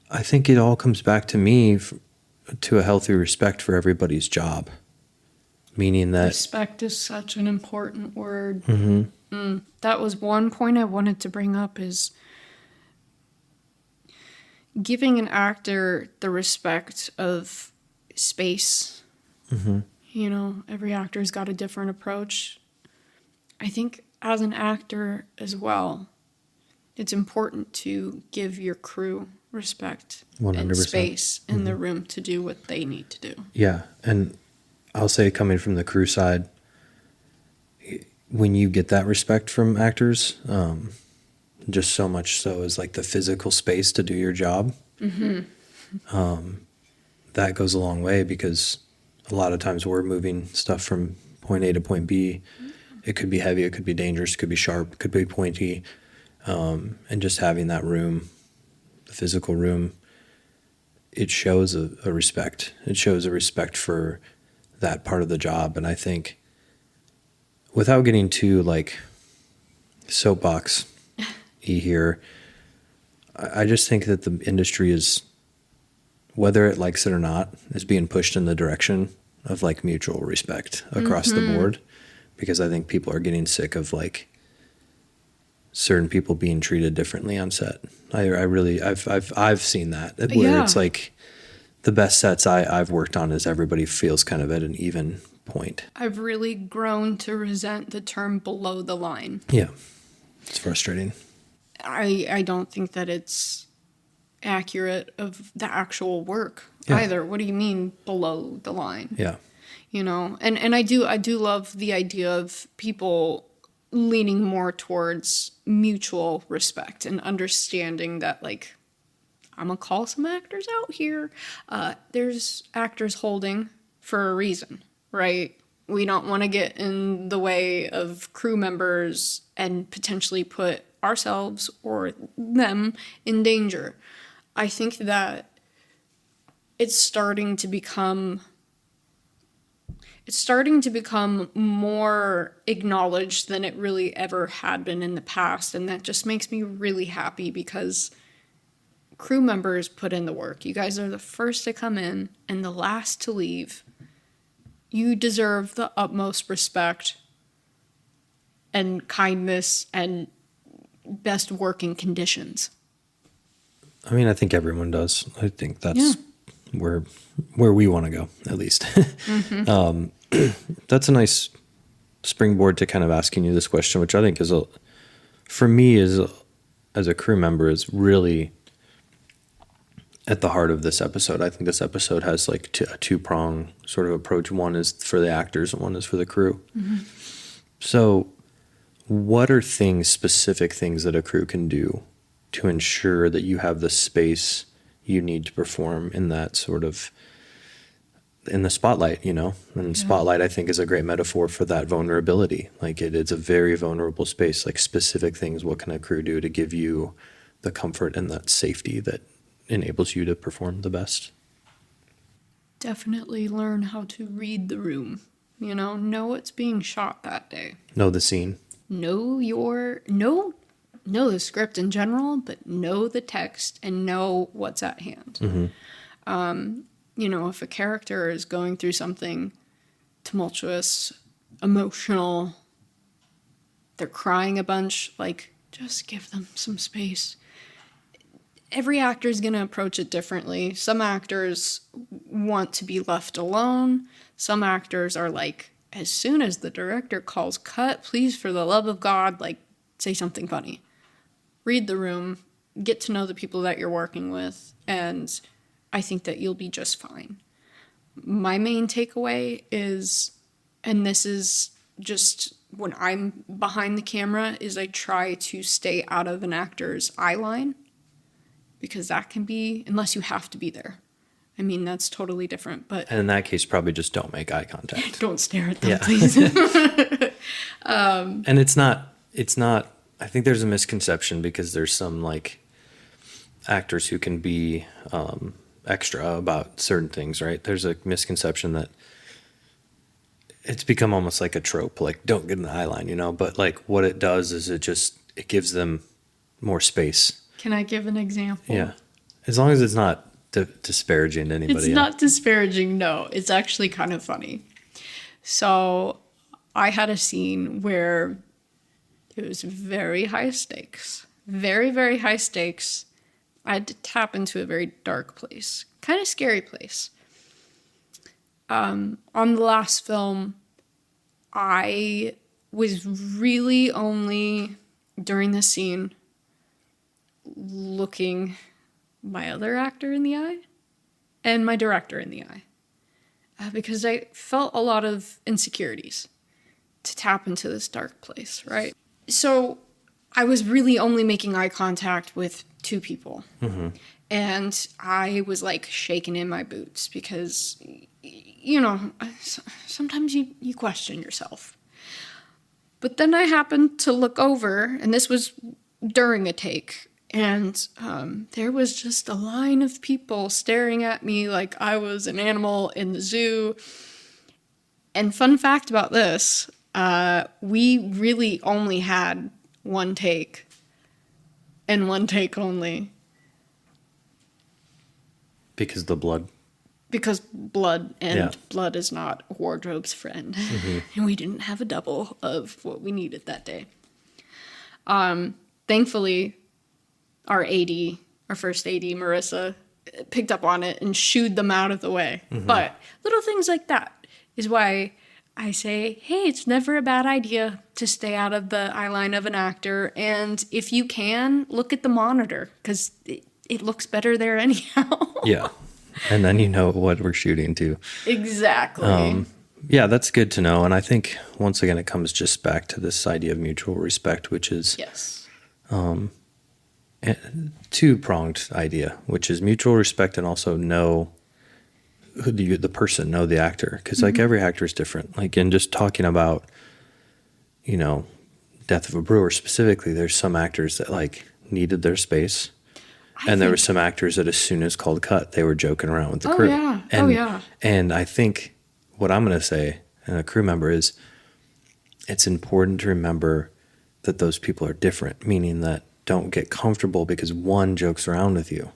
I think it all comes back to me to a healthy respect for everybody's job, meaning that respect is such an important word. That was one point I wanted to bring up, is giving an actor the respect of space. Every actor's got a different approach. I think as an actor as well, it's important to give your crew respect 100%. And space in the room to do what they need to do. Yeah, and I'll say, coming from the crew side, when you get that respect from actors, just so much so as like the physical space to do your job, that goes a long way, because a lot of times we're moving stuff from point A to point B. It could be heavy, it could be dangerous, it could be sharp, it could be pointy. And just having that room, the physical room, it shows a respect. It shows a respect for that part of the job. And I think, without getting too like soapbox here, I just think that the industry is, whether it likes it or not, is being pushed in the direction of like mutual respect across the board, because I think people are getting sick of like certain people being treated differently on set. I've seen that, where it's like the best sets I've worked on is everybody feels kind of at an even point. I've really grown to resent the term below the line. Yeah. It's frustrating. I don't think that it's accurate of the actual work either. What do you mean below the line? Yeah. You know, and I do love the idea of people leaning more towards mutual respect and understanding that, like, I'm gonna call some actors out here. There's actors holding for a reason, right? We don't want to get in the way of crew members and potentially put ourselves or them in danger. I think that it's starting to become more acknowledged than it really ever had been in the past, and that just makes me really happy, because crew members put in the work. You guys are the first to come in and the last to leave. You deserve the utmost respect and kindness and best working conditions. I mean, I think everyone does. I think that's where we want to go, at least. That's a nice springboard to kind of asking you this question, which I think is, for me, as a crew member, is really at the heart of this episode. I think this episode has like a two-prong sort of approach. One is for the actors and one is for the crew. So what are specific things that a crew can do to ensure that you have the space you need to perform in that sort of, in the spotlight, you know? And spotlight, I think, is a great metaphor for that vulnerability. Like, it's a very vulnerable space. Like, specific things, what can a crew do to give you the comfort and that safety that enables you to perform the best? Definitely learn how to read the room. You know what's being shot that day. Know the scene. Know the script in general, but know the text and know what's at hand. If a character is going through something tumultuous, emotional, they're crying a bunch, like, just give them some space. Every actor is going to approach it differently. Some actors want to be left alone. Some actors are like, as soon as the director calls cut, please, for the love of God, like, say something funny. Read the room, get to know the people that you're working with, and I think that you'll be just fine. My main takeaway is, and this is just when I'm behind the camera, is I try to stay out of an actor's eye line, because that can be, unless you have to be there. I mean, that's totally different, but... And in that case, probably just don't make eye contact. Don't stare at them, please. And it's not, I think there's a misconception, because there's some, like, actors who can be extra about certain things, right? There's a misconception that it's become almost like a trope, like, don't get in the eye line, you know? But, like, what it does is it gives them more space. Can I give an example? Yeah. As long as it's not disparaging to anybody. It's not disparaging, no. It's actually kind of funny. So I had a scene where it was very high stakes. Very, very high stakes. I had to tap into a very dark place. Kind of scary place. On the last film, I was really only, during this scene, looking my other actor in the eye and my director in the eye. Because I felt a lot of insecurities to tap into this dark place, right? So I was really only making eye contact with two people. And I was like shaking in my boots because, sometimes you question yourself. But then I happened to look over, and this was during a take, And there was just a line of people staring at me like I was an animal in the zoo. And fun fact about this, we really only had one take, and one take only. Because the blood. Because blood, and Yeah. blood is not a wardrobe's friend. And we didn't have a double of what we needed that day. Thankfully, our first AD, Marissa, picked up on it and shooed them out of the way. But little things like that is why I say, hey, it's never a bad idea to stay out of the eye line of an actor. And if you can, look at the monitor, because it looks better there anyhow. Yeah. And then you know what we're shooting too. Exactly. Yeah, that's good to know. And I think, once again, it comes just back to this idea of mutual respect, which is Yes. a two-pronged idea, which is mutual respect and also know who the person, know the actor. Because, like, every actor is different. Like, in just talking about, Death of a Brewer specifically, there's some actors that, like, needed their space. And there were some actors that as soon as called cut, they were joking around with the crew. Yeah. And, And I think what I'm going to say, and a crew member, is it's important to remember that those people are different, meaning that don't get comfortable because one jokes around with you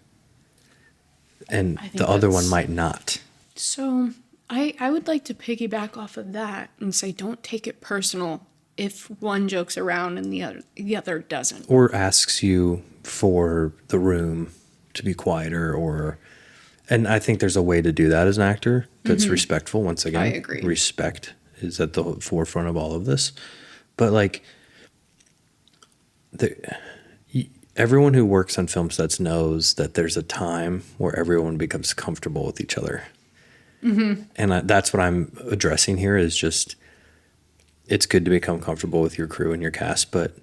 and the other one might not. So I would like to piggyback off of that and say don't take it personal if one jokes around and the other doesn't. Or asks you for the room to be quieter, and I think there's a way to do that as an actor that's respectful. Once again, I agree. Respect is at the forefront of all of this. But like, everyone who works on film sets knows that there's a time where everyone becomes comfortable with each other. And that's what I'm addressing here, is just, it's good to become comfortable with your crew and your cast, but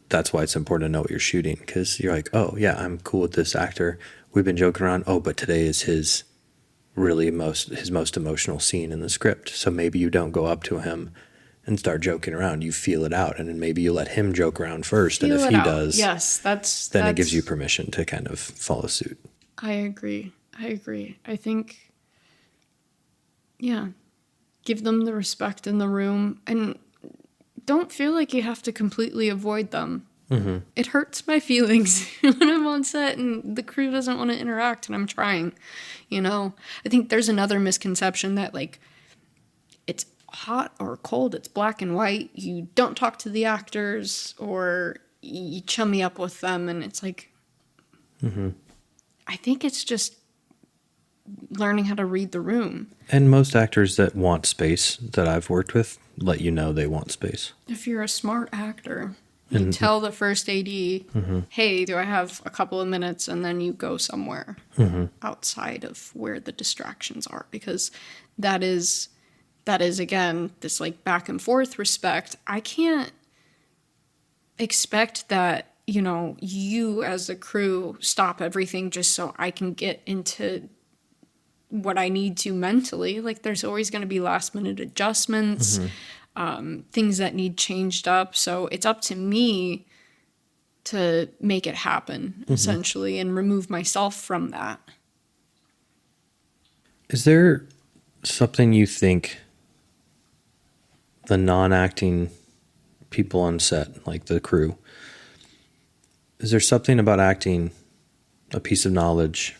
that's why it's important to know what you're shooting, because you're like, oh yeah, I'm cool with this actor. We've been joking around. Oh, but today is his most emotional scene in the script. So maybe you don't go up to him and start joking around. You feel it out, and then maybe you let him joke around first. And if he does, yes, then it gives you permission to kind of follow suit. I agree. I think, yeah, give them the respect in the room, and don't feel like you have to completely avoid them. It hurts my feelings when I'm on set and the crew doesn't want to interact and I'm trying, I think there's another misconception that, like, it's hot or cold, it's black and white. You don't talk to the actors or you chummy up with them, and it's like, I think it's just learning how to read the room. And most actors that want space that I've worked with let you know they want space. If you're a smart actor, you tell the first AD, hey, do I have a couple of minutes? And then you go somewhere outside of where the distractions are, because that is again, this like back and forth respect. I can't expect that, you as a crew stop everything just so I can get into what I need to mentally. Like, there's always going to be last minute adjustments, things that need changed up. So it's up to me to make it happen, essentially, and remove myself from that. Is there something you think the non-acting people on set, like the crew, is there something about acting, a piece of knowledge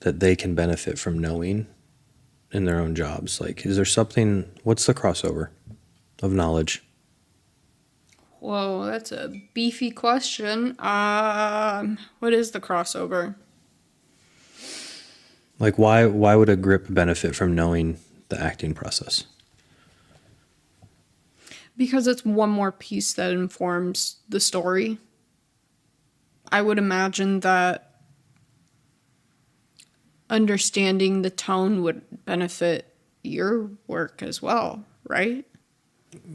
that they can benefit from knowing in their own jobs? Like, is there something, what's the crossover of knowledge? Whoa, that's a beefy question. What is the crossover? Like, why would a grip benefit from knowing the acting process? Because it's one more piece that informs the story. I would imagine that understanding the tone would benefit your work as well, right?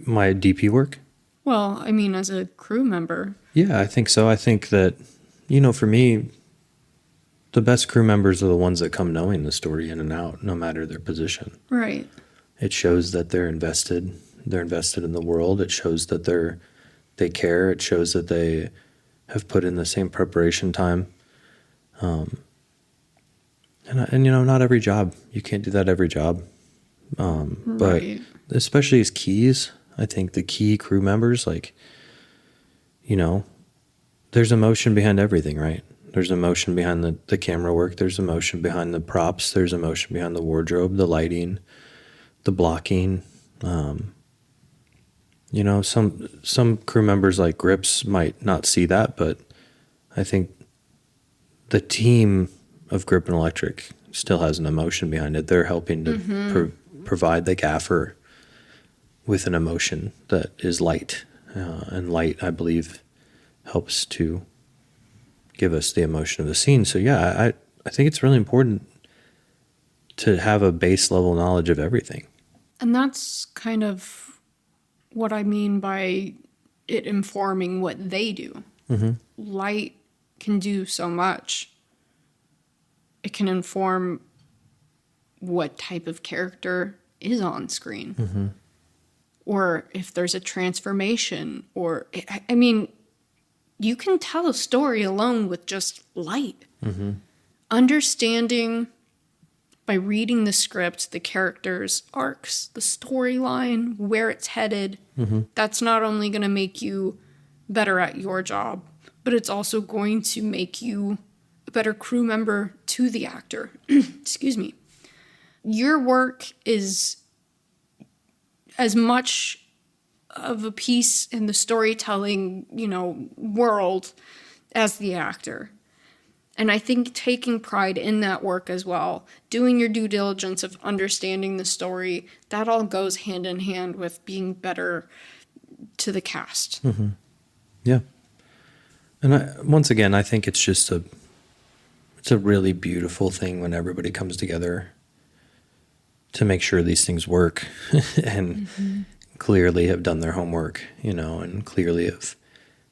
My DP work? Well, I mean, as a crew member. Yeah, I think so. I think that, for me, the best crew members are the ones that come knowing the story in and out, no matter their position. Right. It shows that they're invested. They're invested in the world. It shows that they care. It shows that they have put in the same preparation time. And not every job, you can't do that every job. But Right. especially as keys, I think the key crew members, like, there's emotion behind everything, right? There's emotion behind the camera work. There's emotion behind the props. There's emotion behind the wardrobe, the lighting, the blocking. Some crew members like Grips might not see that, but I think the team of Grip and Electric still has an emotion behind it. They're helping to provide the gaffer with an emotion that is light. And light, I believe, helps to give us the emotion of the scene. So yeah, I think it's really important to have a base level knowledge of everything. And that's kind of what I mean by it informing what they do. Light can do so much. It can inform what type of character is on screen. Or if there's a transformation, or, I mean, you can tell a story alone with just light. Understanding by reading the script, the characters' arcs, the storyline, where it's headed, that's not only going to make you better at your job, but it's also going to make you a better crew member to the actor. Excuse me. Your work is as much of a piece in the storytelling, world as the actor. And I think taking pride in that work as well, doing your due diligence of understanding the story, that all goes hand in hand with being better to the cast. Yeah. And once again, I think it's just it's a really beautiful thing when everybody comes together to make sure these things work and clearly have done their homework, and clearly have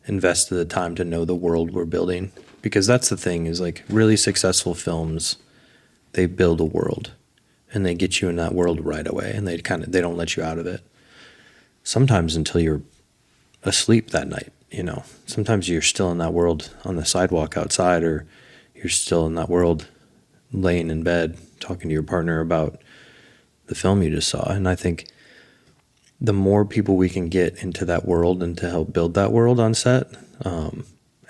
invested the time to know the world we're building. Because that's the thing, is like really successful films, they build a world and they get you in that world right away, and they don't let you out of it. Sometimes until you're asleep that night, Sometimes you're still in that world on the sidewalk outside, or you're still in that world laying in bed talking to your partner about the film you just saw. And I think the more people we can get into that world and to help build that world on set,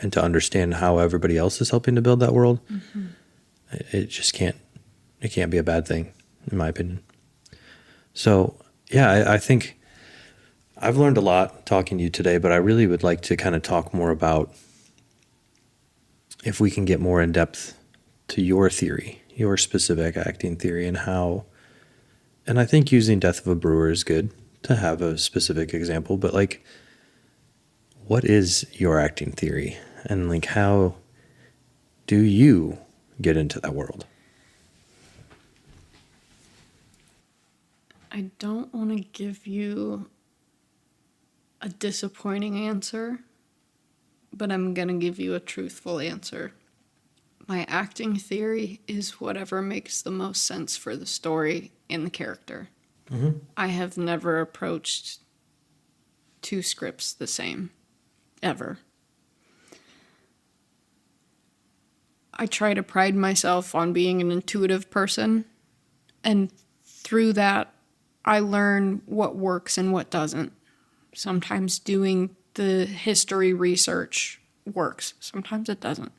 and to understand how everybody else is helping to build that world, it just can't be a bad thing, in my opinion. So yeah, I think I've learned a lot talking to you today, but I really would like to kind of talk more about if we can get more in depth to your theory, your specific acting theory, and how. And I think using Death of a Brewer is good to have a specific example, but like, what is your acting theory, and like, how do you get into that world? I don't want to give you a disappointing answer, but I'm going to give you a truthful answer. My acting theory is whatever makes the most sense for the story and the character. I have never approached two scripts the same, ever. I try to pride myself on being an intuitive person, and through that, I learn what works and what doesn't. Sometimes doing the history research works, sometimes it doesn't.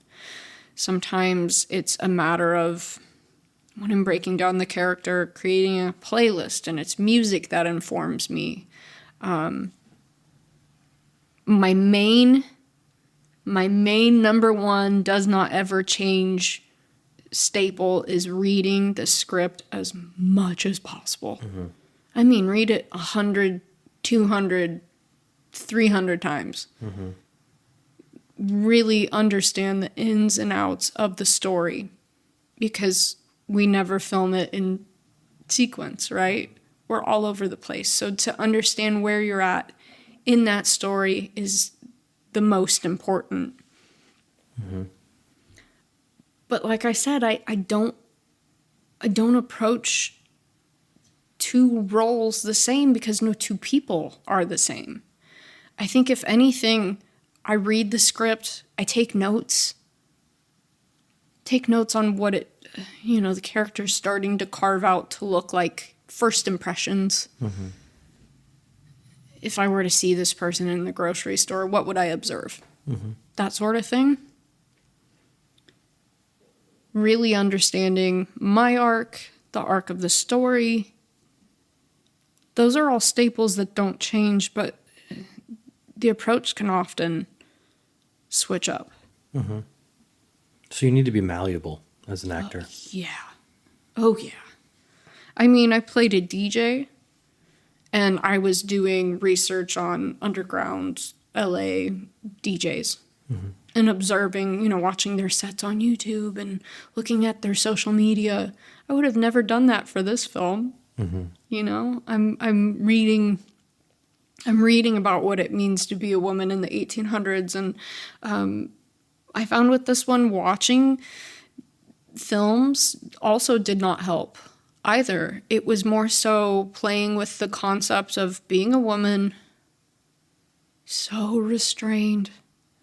Sometimes it's a matter of, when I'm breaking down the character, creating a playlist, and it's music that informs me. My main number one, does not ever change staple is reading the script as much as possible. I mean, read it 100, 200, 300 times. Really understand the ins and outs of the story, because we never film it in sequence, right? We're all over the place. So to understand where you're at in that story is the most important. But like I said, I don't approach two roles the same, because no two people are the same. I think if anything, I read the script, I take notes. Take notes on what the character's starting to carve out to look like, first impressions. Mm-hmm. If I were to see this person in the grocery store, what would I observe? Mm-hmm. That sort of thing. Really understanding my arc, the arc of the story. Those are all staples that don't change, but the approach can often switch up. Mm-hmm. So you need to be malleable as an actor. Oh, yeah. I mean, I played a DJ, and I was doing research on underground LA DJs. Mm-hmm. And observing, watching their sets on YouTube and looking at their social media. I would have never done that for this film. Mm-hmm. I'm reading about what it means to be a woman in the 1800s, and I found with this one, watching films also did not help either. It was more so playing with the concept of being a woman, so restrained,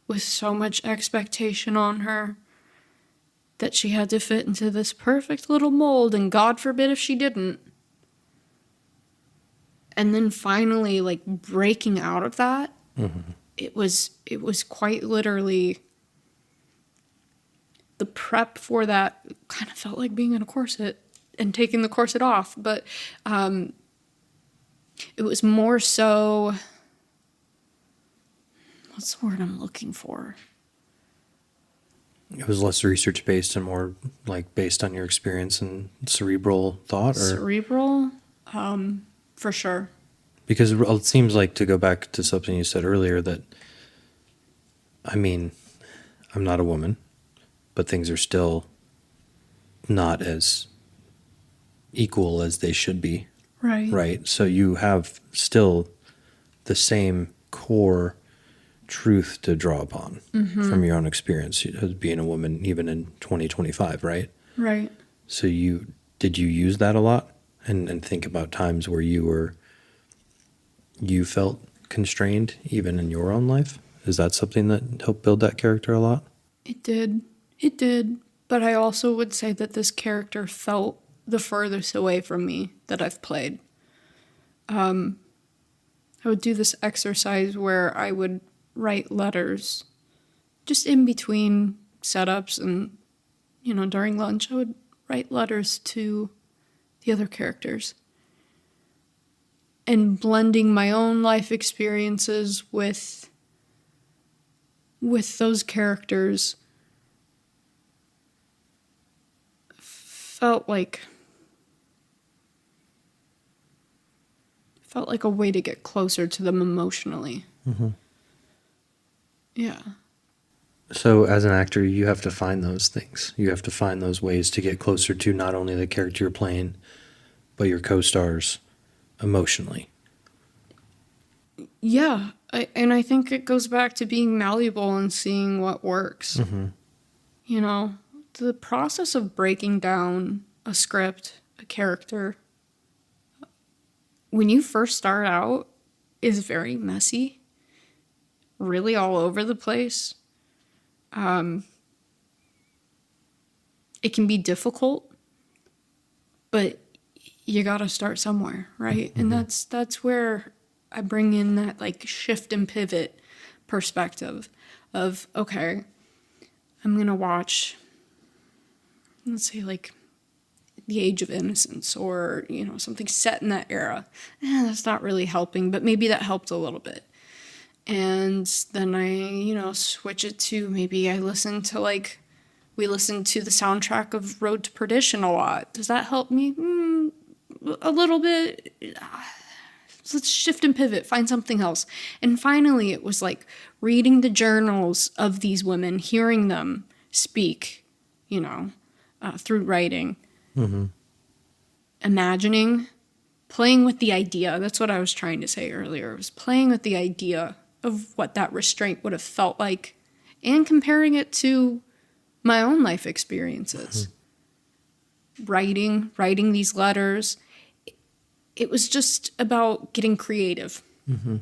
with so much expectation on her, that she had to fit into this perfect little mold, and God forbid if she didn't. And then finally, like, breaking out of that, Mm-hmm. it was quite literally, the prep for that kind of felt like being in a corset and taking the corset off. But it was more so, what's the word I'm looking for? It was less research based and more like based on your experience and cerebral thought, or Cerebral, for sure. because it seems like, to go back to something you said earlier, that, I mean, I'm not a woman, but things are still not as equal as they should be. Right. Right. So you have still the same core truth to draw upon from your own experience as being a woman, even in 2025, right? Right. So did you use that a lot and think about times where you felt constrained even in your own life? Is that something that helped build that character a lot? It did. It did. But I also would say that this character felt the furthest away from me that I've played. I would do this exercise where I would write letters just in between setups, and, during lunch, I would write letters to the other characters. And blending my own life experiences with those characters felt like a way to get closer to them emotionally. Mm-hmm. Yeah. So as an actor, you have to find those things. You have to find those ways to get closer to not only the character you're playing, but your co-stars emotionally. Yeah. I think it goes back to being malleable and seeing what works. Mm-hmm. The process of breaking down a script, a character, when you first start out, is very messy, really all over the place. It can be difficult, but you got to start somewhere, right? Mm-hmm. And that's where I bring in that, like, shift and pivot perspective of, okay, I'm going to watch, let's say, like, The Age of Innocence, or, something set in that era. That's not really helping, but maybe that helped a little bit. And then I, switch it to, maybe we listen to the soundtrack of Road to Perdition a lot. Does that help me? A little bit. Let's shift and pivot, find something else. And finally, it was like reading the journals of these women, hearing them speak, through writing. Mm-hmm. Imagining, playing with the idea. That's what I was trying to say earlier. I was playing with the idea of what that restraint would have felt like, and comparing it to my own life experiences. Mm-hmm. Writing these letters. It was just about getting creative. Mm-hmm.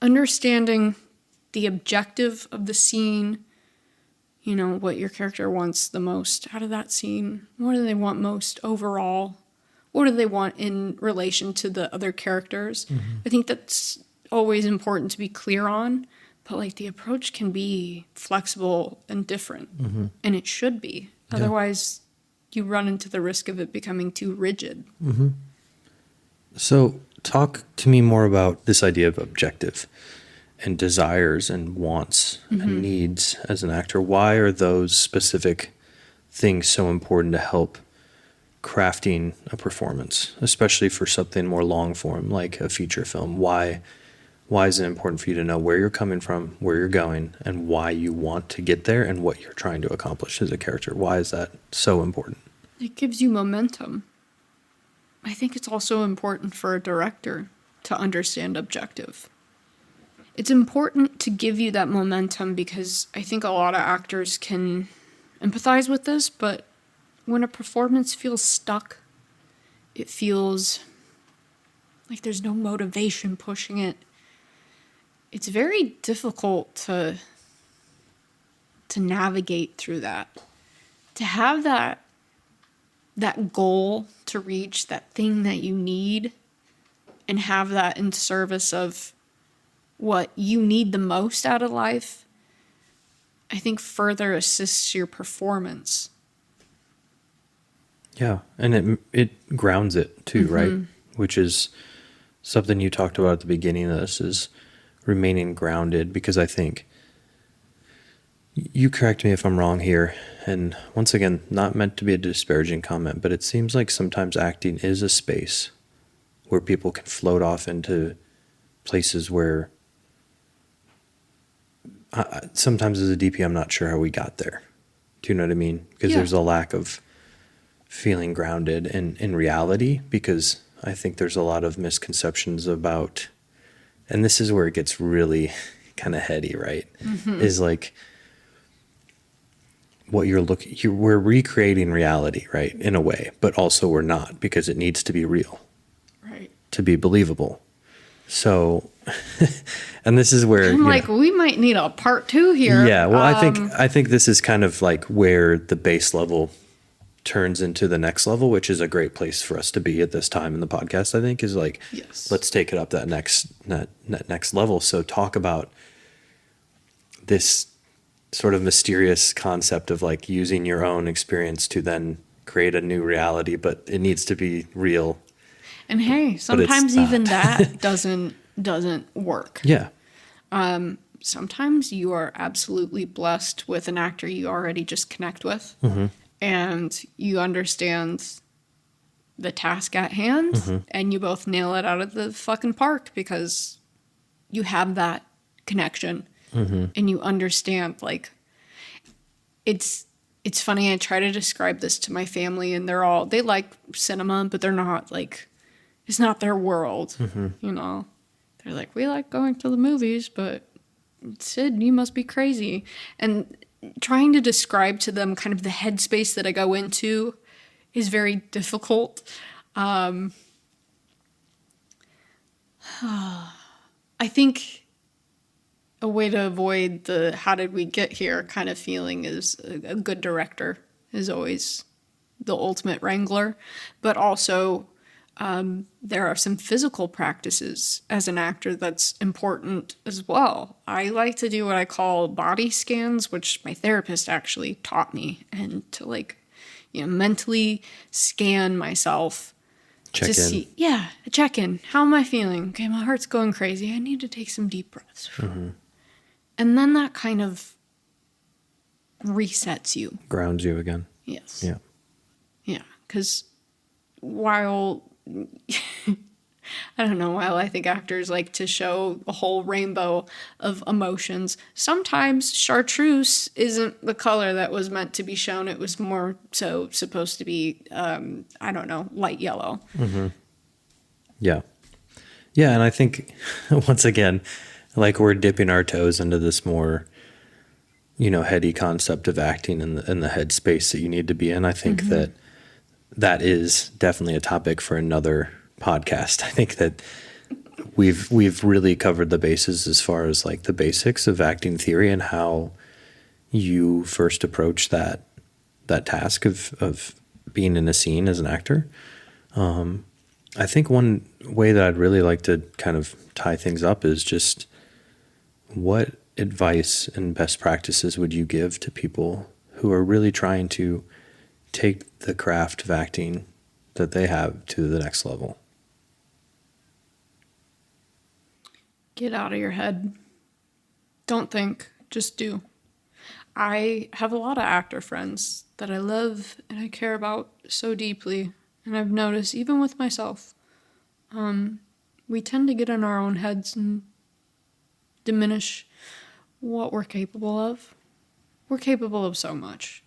Understanding the objective of the scene, you know, what your character wants the most out of that scene. What do they want most overall? What do they want in relation to the other characters? I think that's always important to be clear on, but like the approach can be flexible and different, and it should be. Yeah. Otherwise, you run into the risk of it becoming too rigid. So talk to me more about this idea of objective and desires and wants and needs as an actor. Why are those specific things so important to help crafting a performance, especially for something more long form like a feature film? Why is it important for you to know where you're coming from, where you're going, and why you want to get there and what you're trying to accomplish as a character? Why is that so important? It gives you momentum. I think it's also important for a director to understand objective. It's important to give you that momentum because I think a lot of actors can empathize with this, but when a performance feels stuck, it feels like there's no motivation pushing it. It's very difficult to navigate through that. To have that goal to reach, that thing that you need, and have that in service of what you need the most out of life, I think further assists your performance. Yeah, and it grounds it too, right? Which is something you talked about at the beginning of this, is remaining grounded, because I think, you correct me if I'm wrong here, and once again, not meant to be a disparaging comment, but it seems like sometimes acting is a space where people can float off into places where sometimes as a DP, I'm not sure how we got there. Do you know what I mean? Because there's a lack of feeling grounded in reality, because I think there's a lot of misconceptions about, and this is where it gets really kind of heady, right? Is like, what we're recreating reality, right? In a way, but also we're not, because it needs to be real, Right. to be believable. So, and this is where I'm like, we might need a part 2 here. Yeah, well, I think this is kind of like where the base level turns into the next level, which is a great place for us to be at this time in the podcast. I think is like, Yes. let's take it up that next level. So talk about this sort of mysterious concept of like using your own experience to then create a new reality, but it needs to be real. And hey, sometimes even that doesn't work. Yeah. Sometimes you are absolutely blessed with an actor you already just connect with, and you understand the task at hand, and you both nail it out of the fucking park because you have that connection, and you understand. Like, it's funny. I try to describe this to my family, and they like cinema, but they're not like, it's not their world, you know. They're like, we like going to the movies, but Sid, you must be crazy. And trying to describe to them kind of the headspace that I go into is very difficult. I think a way to avoid the how did we get here kind of feeling is a good director is always the ultimate wrangler, but also there are some physical practices as an actor that's important as well. I like to do what I call body scans, which my therapist actually taught me, and to like, you know, mentally scan myself. Check in. See, yeah, check in. How am I feeling? Okay, my heart's going crazy. I need to take some deep breaths. And then that kind of resets you. Grounds you again. Yes. Yeah. Yeah, because while while I think actors like to show a whole rainbow of emotions, sometimes chartreuse isn't the color that was meant to be shown. It was more so supposed to be, light yellow. Yeah. Yeah, and I think, once again, like we're dipping our toes into this more, you know, heady concept of acting in the headspace that you need to be in. I think that is definitely a topic for another podcast. I think that we've really covered the bases as far as like the basics of acting theory and how you first approach that task of being in a scene as an actor. I think one way that I'd really like to kind of tie things up is just what advice and best practices would you give to people who are really trying to take the craft of acting that they have to the next level? Get out of your head. Don't think, just do. I have a lot of actor friends that I love and I care about so deeply. And I've noticed, even with myself, we tend to get in our own heads and diminish what we're capable of. We're capable of so much.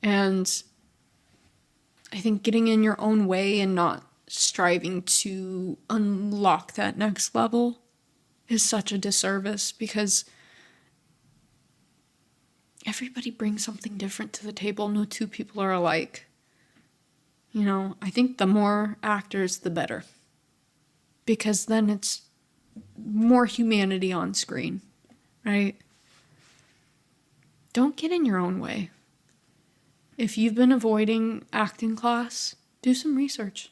And I think getting in your own way and not striving to unlock that next level is such a disservice, because everybody brings something different to the table. No two people are alike. You know, I think the more actors, the better. Because then it's more humanity on screen, right? Don't get in your own way. If you've been avoiding acting class, do some research.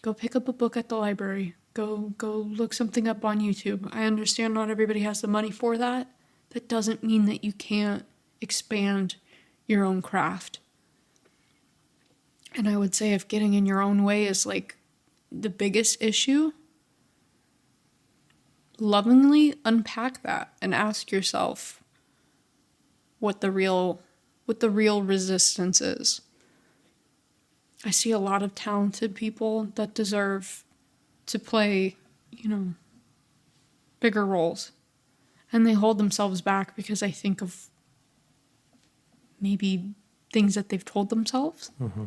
Go pick up a book at the library. Go look something up on YouTube. I understand not everybody has the money for that. That doesn't mean that you can't expand your own craft. And I would say if getting in your own way is like the biggest issue, lovingly unpack that and ask yourself what the real resistance is. I see a lot of talented people that deserve to play, bigger roles. And they hold themselves back because I think of maybe things that they've told themselves. Mm-hmm.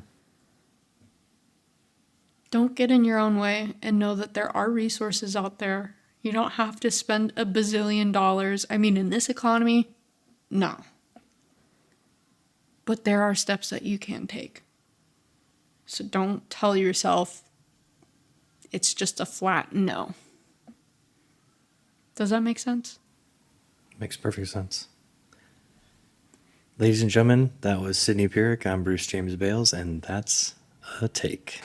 Don't get in your own way, and know that there are resources out there. You don't have to spend $1 bazillion. I mean, in this economy, no. But there are steps that you can take. So don't tell yourself it's just a flat no. Does that make sense? Makes perfect sense. Ladies and gentlemen, that was Sydney Pierick. I'm Bruce James Bales, and that's a take.